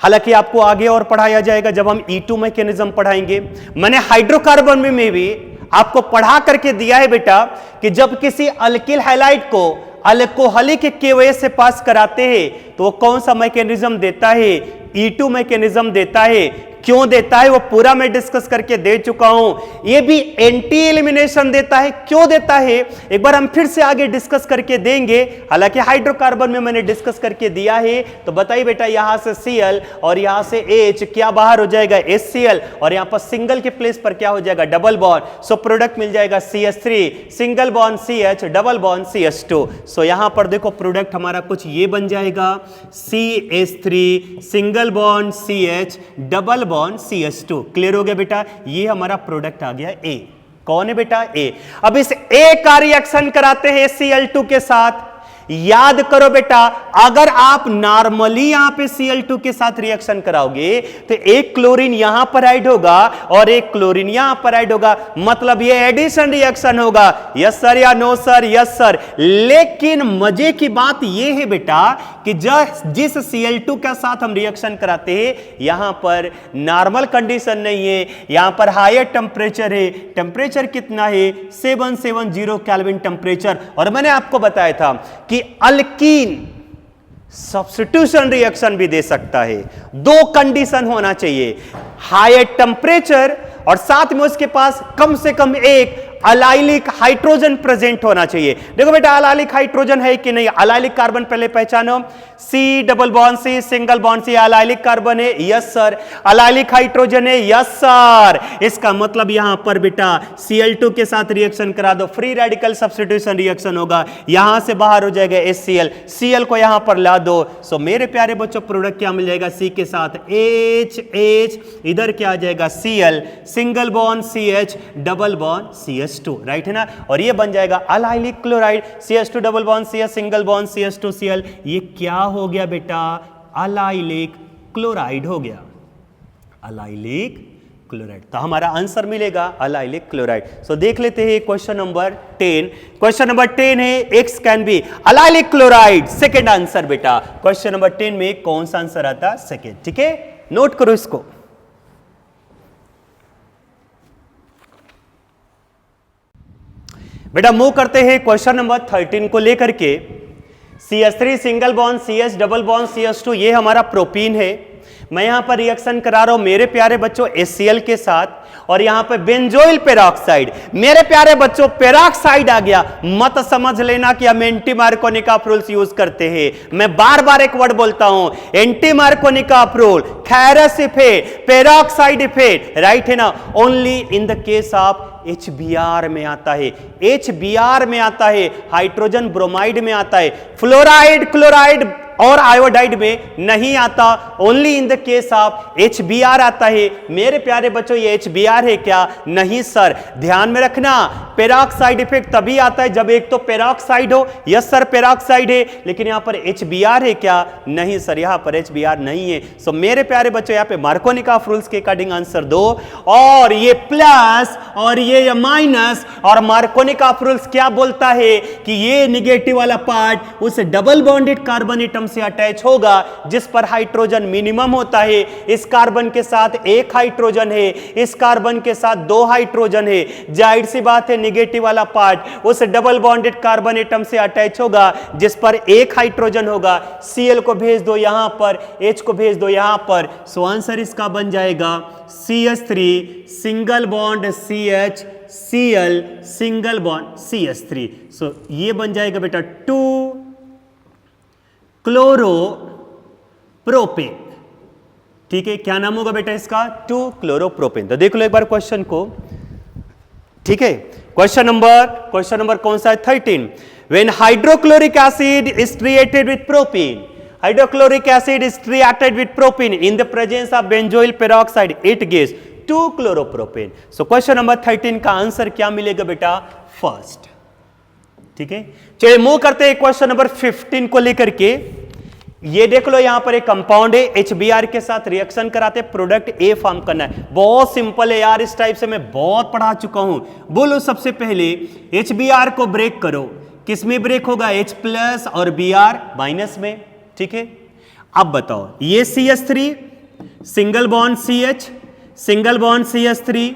हालांकि आपको आगे और पढ़ाया जाएगा जब हम E2 मैकेनिज्म पढ़ाएंगे। मैंने हाइड्रोकार्बन में भी आपको पढ़ा करके दिया है बेटा कि जब किसी अल्किल हैलाइड को अल्कोहलिक KOH से पास कराते हैं तो वो कौन सा मैकेनिज्म देता है? E2 मैकेनिज्म देता है। क्यों देता है वो पूरा मैं डिस्कस करके दे चुका हूं। ये भी एंटी एलिमिनेशन देता है। क्यों देता है एक बार हम फिर से आगे डिस्कस करके देंगे। हालांकि हाइड्रोकार्बन में मैंने डिस्कस करके दिया है। तो बताइए बेटा, यहां से Cl और यहां से H क्या बाहर हो जाएगा? HCl, और यहां पर सिंगल के प्लेस पर क्या हो जाएगा? Double bond. सो प्रोडक्ट मिल जाएगा CH3, single bond CH, double bond CH2। सो यहां पर देखो प्रोडक्ट हमारा कुछ ये बन जाएगा, CH3, single bond CH, double bond CH2। Clear हो गया बेटा? ये हमारा प्रोडक्ट आ गया A। कौन है बेटा? A। अब इस A का रिएक्शन कराते हैं Cl2 के साथ। याद करो बेटा, अगर आप नॉर्मली यहां पे Cl2 के साथ रिएक्शन कराओगे तो एक क्लोरीन यहां पर ऐड होगा और एक क्लोरीन यहां पर ऐड होगा, मतलब ये एडिशन रिएक्शन होगा। यस सर या नो सर? Yes sir. लेकिन मजे की बात ये है बेटा कि जिस Cl2 के साथ हम रिएक्शन कराते हैं यहां पर नॉर्मल कंडीशन नहीं है, यहां पर हायर टेम्परेचर है। टेम्परेचर कितना है? 770 केल्विन टेम्परेचर। और मैंने आपको बताया था कि अल्कीन सब्स्टिट्यूशन रिएक्शन भी दे सकता है। 2 कंडीशन होना चाहिए, हायर टेम्परेचर और साथ में उसके पास कम से कम एक अलाइलिक हाइड्रोजन प्रेजेंट होना चाहिए। देखो बेटा अलाइलिक हाइड्रोजन है कि नहीं? अलाइलिक कार्बन पहले पहचानो। C double bond C, single bond C, allylic carbon है। Yes sir. अलाइलिक हाइड्रोजन है। Yes sir. इसका मतलब यहां पर बेटा Cl2 के साथ रिएक्शन करा दो, फ्री रेडिकल सब्स्टिट्यूशन रिएक्शन होगा। यहां से बाहर हो जाएगा HCl, Cl को यहां पर ला दो। सो मेरे प्यारे बच्चों प्रोडक्ट क्या मिल जाएगा? C के साथ H, इधर क्या आ जाएगा? Cl, single bond CH, double bond CH2, right है ना। और ये बन जाएगा allylic chloride, CH2 double bond CH, single bond CH2 Cl। ये क्या हो गया बेटा? अलाइलिक क्लोराइड हो गया, अलाइलिक क्लोराइड। तो हमारा आंसर मिलेगा अलाइलिक क्लोराइड। सो देख लेते हैं क्वेश्चन नंबर 10। क्वेश्चन नंबर 10 है X can be allylic chloride. Second answer बेटा क्वेश्चन नंबर 10 में कौन सा आंसर आता? सेकेंड। ठीक है, नोट करो इसको। बेटा मूव करते हैं क्वेश्चन नंबर 13 को लेकर के। CH3 single bond CH, double bond CH2, ये हमारा प्रोपीन है। मैं यहां पर रिएक्शन करा रहा हूं मेरे प्यारे बच्चों HCl के साथ, और यहां पे बेंजोइल पेरोक्साइड। मेरे प्यारे बच्चों पेरोक्साइड आ गया, मत समझ लेना कि हम एंटी मार्कोनिका रूल्स यूज करते हैं। मैं बार बार एक वर्ड बोलता हूं, anti Markovnikov rule, Kharasch effect, peroxide effect, right है ना, only in the case of HBr में आता है। HBr में आता है, हाइड्रोजन ब्रोमाइड में आता है, फ्लोराइड, क्लोराइड और आयोडाइड में नहीं आता, only in the case of HBr आता है। मेरे प्यारे बच्चों ये HBr है क्या? नहीं सर, ध्यान में रखना, पेरोक्साइड इफेक्ट तभी आता है जब एक तो पेरोक्साइड हो। यस सर पेरोक्साइड है, लेकिन यहां पर HBr है क्या? नहीं सर, यहां पर HBr नहीं है। सो मेरे प्यारे बच्चों यहां पे मार्कोनिका रूल्स के अकॉर्डिंग आंसर दो, और ये प्लस और ये माइनस, और मार्कोनिका रूल्स क्या बोलता है कि ये निगेटिव वाला पार्ट उस डबल बॉन्डेड कार्बन एटम से अटैच होगा जिस पर हाइड्रोजन मिनिमम होता है। इस कार्बन के साथ एक हाइड्रोजन है, इस कार्बन के साथ दो हाइड्रोजन है, जाहिर सी बात है निगेटिव वाला पार्ट उस डबल बॉन्डेड कार्बन एटम से अटैच होगा जिस पर एक हाइड्रोजन होगा। Cl को भेज दो यहां पर, H को भेज दो यहां पर, सो आंसर इसका बन जाएगा CH3 single bond CH, Cl single bond CH3। सो ये बन जाएगा बेटा 2 क्लोरो प्रोपेन। ठीक है, क्या नाम होगा बेटा इसका? 2 क्लोरो प्रोपेन। तो देख लो एक बार क्वेश्चन को, ठीक है। क्वेश्चन नंबर कौन सा है? 13। When hydrochloric acid is treated with propane, hydrochloric acid is treated with propane in the presence of benzoyl peroxide, it gives 2 chloropropane. So question number 13 का आंसर क्या मिलेगा बेटा? फर्स्ट। ठीक है, चलिए मूव करते हैं क्वेश्चन नंबर 15 को लेकर के। ये देख लो यहां पर एक कंपाउंड है, HBr के साथ रिएक्शन कराते प्रोडक्ट A फॉर्म करना है। बहुत सिंपल है यार, इस टाइप से मैं बहुत पढ़ा चुका हूं। बोलो सबसे पहले HBr को ब्रेक करो, किस में ब्रेक होगा? H प्लस और Br माइनस में। ठीक है, अब बताओ ये CH3 single bond CH, single bond CH3,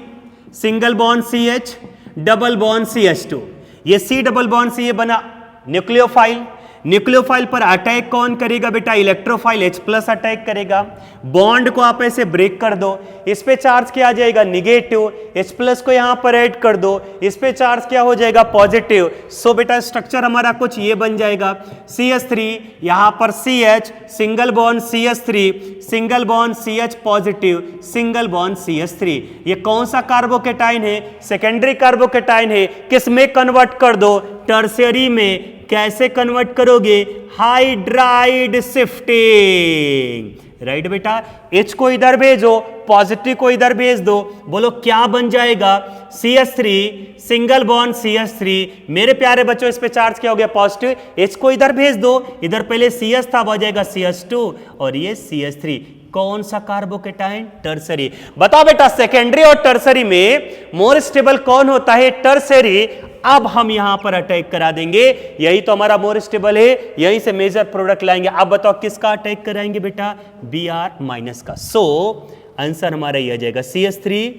single bond CH, double bond CH2, ये C डबल बॉन्ड से ये बना न्यूक्लियोफाइल। न्यूक्लियोफाइल पर अटैक कौन करेगा बेटा? इलेक्ट्रोफाइल H प्लस अटैक करेगा। बॉन्ड को आप ऐसे ब्रेक कर दो, इस पे चार्ज क्या आ जाएगा? निगेटिव। H प्लस को यहां पर ऐड कर दो, इस पे चार्ज क्या हो जाएगा? पॉजिटिव। सो बेटा स्ट्रक्चर हमारा कुछ ये बन जाएगा, CH3 यहां पर CH, single bond CH3, single bond CH positive, single bond CH3। ये कौन सा कार्बोकेटाइन है? सेकेंडरी कार्बोकेटाइन है। किस में कन्वर्ट कर दो? टर्शियरी में। कैसे कन्वर्ट करोगे? Hydride shifting. राइट बेटा, H को इधर भेजो, पॉजिटिव को इधर भेज दो, बोलो क्या बन जाएगा? CH3 single bond CH3। मेरे प्यारे बच्चों इस पे चार्ज क्या हो गया? पॉजिटिव। H को इधर भेज दो, इधर पहले CH था, हो जाएगा CH2 और ये CH3। कौन सा कार्बोकेटाइन? टर्सरी। बताओ बेटा सेकेंडरी और टर्सरी में मोर स्टेबल कौन होता है? टर्सरी। अब हम यहां पर अटैक करा देंगे, यही तो हमारा मोर स्टेबल है, यहीं से मेजर प्रोडक्ट लाएंगे। अब बताओ किसका अटैक कराएंगे बेटा? Br माइनस का। सो आंसर हमारा ये आ जाएगा CH3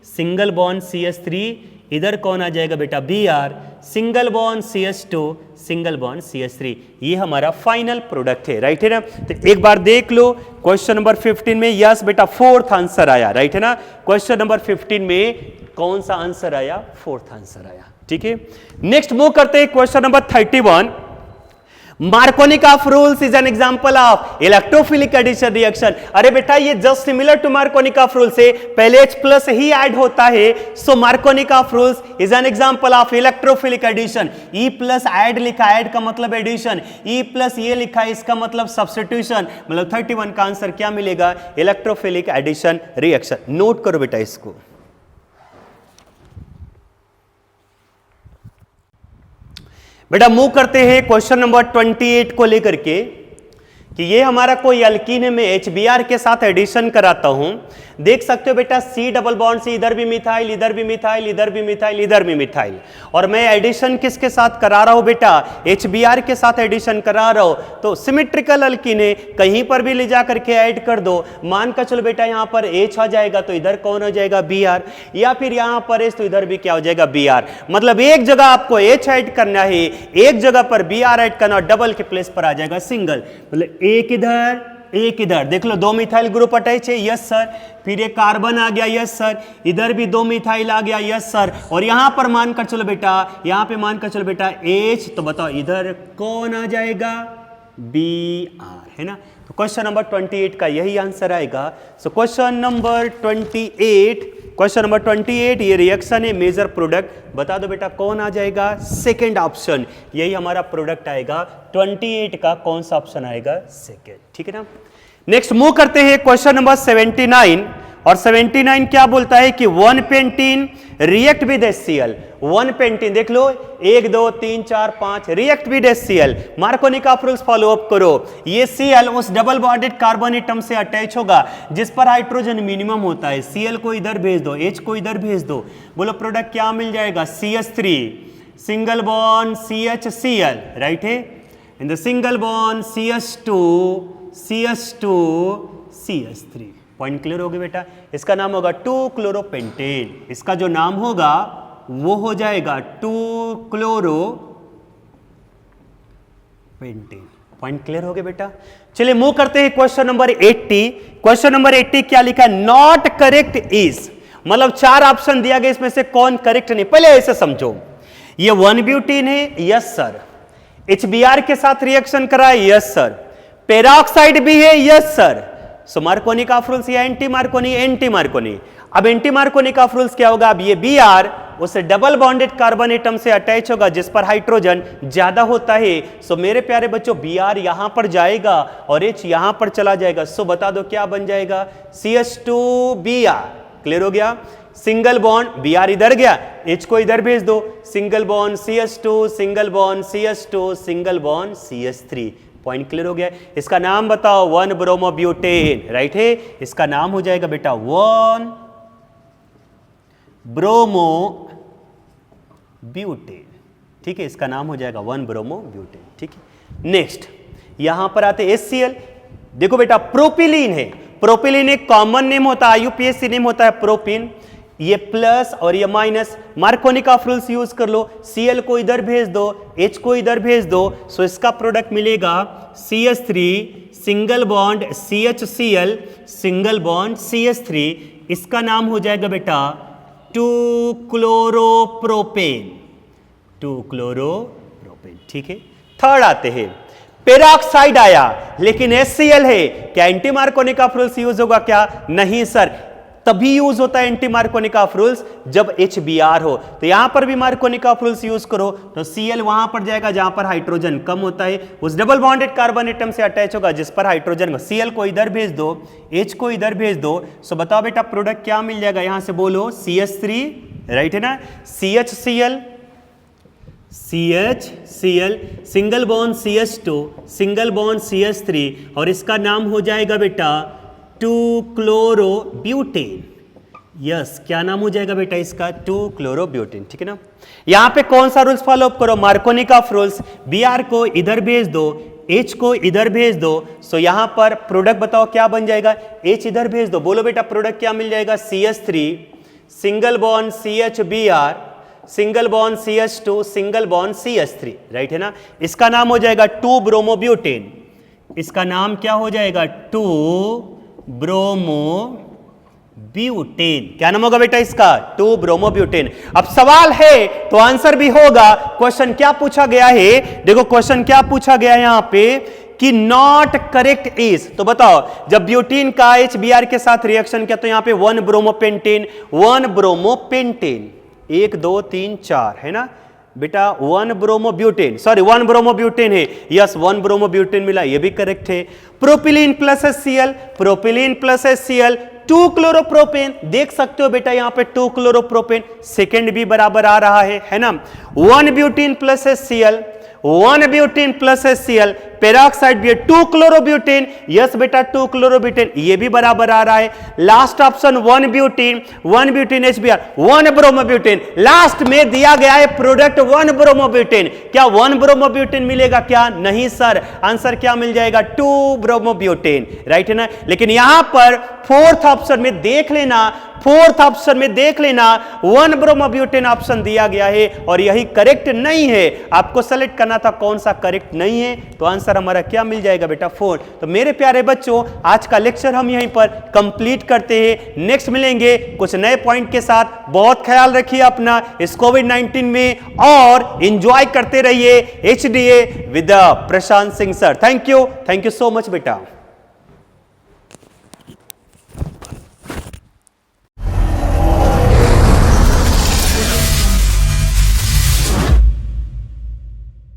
सिंगल बॉन्ड CH3, इधर कौन आ जाएगा बेटा? Br single bond CH2, single bond CH3। ये हमारा फाइनल प्रोडक्ट है, राइट है ना। तो एक बार देख लो क्वेश्चन नंबर 15 में, यस बेटा फोर्थ आंसर आया, राइट है ना। क्वेश्चन नंबर 15 में कौन सा आंसर आया? फोर्थ आंसर आया। ठीक है, नेक्स्ट मूव करते हैं question number 31। Markovnikov rules is an example of electrophilic addition reaction। अरे बेटा ये just similar to Markovnikov rule से, पहले H प्लस ही ऐड होता है। So Markovnikov rules is an example of electrophilic addition. E plus add लिखा, add का मतलब एडिशन, E प्लस ये लिखा है इसका मतलब सब्स्टिट्यूशन। मतलब 31 का आंसर क्या मिलेगा? Electrophilic addition reaction. नोट करो बेटा इसको। बेटा मूव करते हैं क्वेश्चन नंबर 28 को लेकर के, कि ये हमारा कोई अल्कीन है, मैं HBr के साथ एडिशन कराता हूं। देख सकते हो बेटा C डबल बॉन्ड से इधर भी मिथाइल, इधर भी मिथाइल, इधर भी मिथाइल, इधर भी मिथाइल, और मैं एडिशन किसके साथ करा रहा हूं बेटा? HBr के साथ एडिशन करा रहा हूं। तो सिमेट्रिकल अल्कीन है, कहीं पर भी ले जा करके ऐड कर दो। मान कर चलो बेटा यहां पर H आ जाएगा तो इधर कौन हो जाएगा? Br, या फिर यहां पर H तो इधर भी क्या हो जाएगा? Br। मतलब एक जगह आपको H ऐड करना है, एक जगह पर Br ऐड करना, डबल के प्लेस पर आ जाएगा सिंगल। मतलब एक इधर एक इधर देख लो, 2 मिथाइल ग्रुप अटैच है, यस सर। फिर एक कार्बन आ गया, यस सर। इधर भी 2 मिथाइल आ गया, यस सर। और यहां पर मानकर चलो बेटा, यहां पे मानकर चलो बेटा H, तो बताओ इधर कौन आ जाएगा? Br, है ना। तो क्वेश्चन नंबर 28 का यही आंसर आएगा। सो क्वेश्चन नंबर 28, ये रिएक्शन है, मेजर प्रोडक्ट। बता दो बेटा कौन आ जाएगा? सेकेंड ऑप्शन, यही हमारा प्रोडक्ट आएगा। 28 का कौन सा ऑप्शन आएगा? सेकेंड, ठीक है ना। नेक्स्ट मूव करते हैं क्वेश्चन नंबर 79, और 79 क्या बोलता है कि 1 pentene react with HCl। 1 pentene देख लो, 1 2 3 4 5 react with HCl। Markovnikov rules follow up करो। ये Cl उस डबल बॉन्डेड कार्बन एटम से अटैच होगा जिस पर हाइड्रोजन मिनिमम होता है। Cl को इधर भेज दो, H को इधर भेज दो, बोलो प्रोडक्ट क्या मिल जाएगा? CH3 single bond CHCl, right है। In the single bond CH2 CH3। Point clear हो गया बेटा। इसका नाम होगा 2-क्लोरोपेंटेन। इसका जो नाम होगा वो हो जाएगा 2-क्लोरोपेंटेन। पॉइंट क्लियर हो गया बेटा। चलिए मूव करते हैं क्वेश्चन नंबर 80। क्वेश्चन नंबर 80 क्या लिखा? नॉट करेक्ट इज, मतलब 4 ऑप्शन दिया गया, इसमें से कौन करेक्ट नहीं। पहले ऐसे समझो, ये 1 ब्यूटीन है, यस सर। HBr के साथ रिएक्शन कराए, यस सर। पेरोक्साइड भी है, यस सर। सो मार्कोनिका रूल्स या एंटी मार्कोनी। अब एंटी मार्कोनिका रूल्स क्या होगा? अब ये Br उस डबल बॉन्डेड कार्बन एटम से अटैच होगा जिस पर हाइड्रोजन ज्यादा होता है। सो मेरे प्यारे बच्चों, Br यहां पर जाएगा और H यहां पर चला जाएगा। सो बता दो क्या बन जाएगा? CH2Br। क्लियर हो गया। सिंगल बॉन्ड Br इधर गया, H को इधर भेज दो, single bond CH2 single bond CH2 single bond CH3। Point clear हो गया। इसका नाम बताओ? 1 ब्रोमोब्यूटेन, राइट है। इसका नाम हो जाएगा बेटा 1 ब्रोमोब्यूटेन, ठीक है। इसका नाम हो जाएगा 1 ब्रोमोब्यूटेन, ठीक है। नेक्स्ट यहां पर आते HCl। देखो बेटा प्रोपिलीन है, प्रोपिलीन एक कॉमन नेम होता है, IUPAC नेम होता है प्रोपिन। ये प्लस और ये माइनस, मार्कोनिका रूल्स यूज कर लो। Cl को इधर भेज दो, H को इधर भेज दो। सो इसका प्रोडक्ट मिलेगा CH3 single bond CHCl single bond CH3। इसका नाम हो जाएगा बेटा 2-क्लोरोप्रोपेन, ठीक है। थर्ड आते हैं, पेरोक्साइड आया लेकिन HCl है, क्या एंटी मार्कोनिका रूल्स यूज होगा? क्या नहीं सर। तभी यूज होता है एंटी मार्कोनिका रूल्स जब HBr हो। तो यहां पर भी मार्कोनिका रूल्स यूज करो तो Cl वहां पर जाएगा जहां पर हाइड्रोजन कम होता है, उस डबल बॉन्डेड कार्बन एटम से अटैच होगा जिस पर हाइड्रोजन। Cl को इधर भेज दो, H को इधर भेज दो। सो बताओ बेटा प्रोडक्ट क्या मिल जाएगा? यहां से बोलो CH3, राइट है ना। CHCl single bond CH2 single bond CH3, और इसका नाम हो जाएगा बेटा 2-क्लोरोब्यूटेन। यस, क्या नाम हो जाएगा बेटा इसका? 2-क्लोरोब्यूटेन, ठीक है ना। यहां पे कौन सा रूल्स फॉलो अप करो? मार्कोनिका रूल्स। Br को इधर भेज दो, H को इधर भेज दो। सो यहां पर प्रोडक्ट बताओ क्या बन जाएगा? H इधर भेज दो, बोलो बेटा प्रोडक्ट क्या मिल जाएगा? CH3 single bond CHBr single bond CH2 single bond CH3, right है ना। इसका नाम हो जाएगा 2-ब्रोमोब्यूटेन। इसका नाम क्या हो जाएगा? 2-ब्रोमोब्यूटेन। क्या नाम होगा बेटा इसका? 2-ब्रोमोब्यूटेन। अब सवाल है तो आंसर भी होगा। क्वेश्चन क्या पूछा गया है? देखो क्वेश्चन क्या पूछा गया है यहां पे कि नॉट करेक्ट इज। तो बताओ जब ब्यूटीन का HBr के साथ रिएक्शन किया तो यहां पे 1 ब्रोमोपेंटेन 1 2 3 4 है ना बेटा। 1 ब्रोमोब्यूटेन, सॉरी 1 ब्रोमोब्यूटेन है, यस 1 ब्रोमोब्यूटेन मिला, ये भी करेक्ट है। Propylene plus HCl 2-क्लोरोप्रोपेन। देख सकते हो बेटा यहां पे 2-क्लोरोप्रोपेन, सेकेंड भी बराबर आ रहा है ना। 1 ब्यूटीन प्लस HCl, पेरोक्साइड भी है 2-क्लोरोब्यूटेन, यस बेटा 2-क्लोरोब्यूटेन, ये भी बराबर आ रहा है। Last option 1 butene HBr 1 bromobutane, last में दिया गया है प्रोडक्ट 1 ब्रोमोब्यूटेन। क्या 1 ब्रोमोब्यूटेन मिलेगा? क्या नहीं सर। आंसर क्या मिल जाएगा? 2 ब्रोमोब्यूटेन, राइट है ना। लेकिन यहां पर फोर्थ ऑप्शन में देख लेना 1 ब्रोमोब्यूटेन ऑप्शन दिया गया है और यही करेक्ट नहीं है। आपको सेलेक्ट करना था कौन सा करेक्ट नहीं है। तो आंसर कर हमारा क्या मिल जाएगा बेटा, 4। तो मेरे प्यारे बच्चों, आज का लेक्चर हम यहीं पर कंप्लीट करते हैं। नेक्स्ट मिलेंगे कुछ नए पॉइंट के साथ। बहुत ख्याल रखिए अपना इस कोविड-19 में और एंजॉय करते रहिए HDA with Prashant Singh sir. Thank you so much बेटा।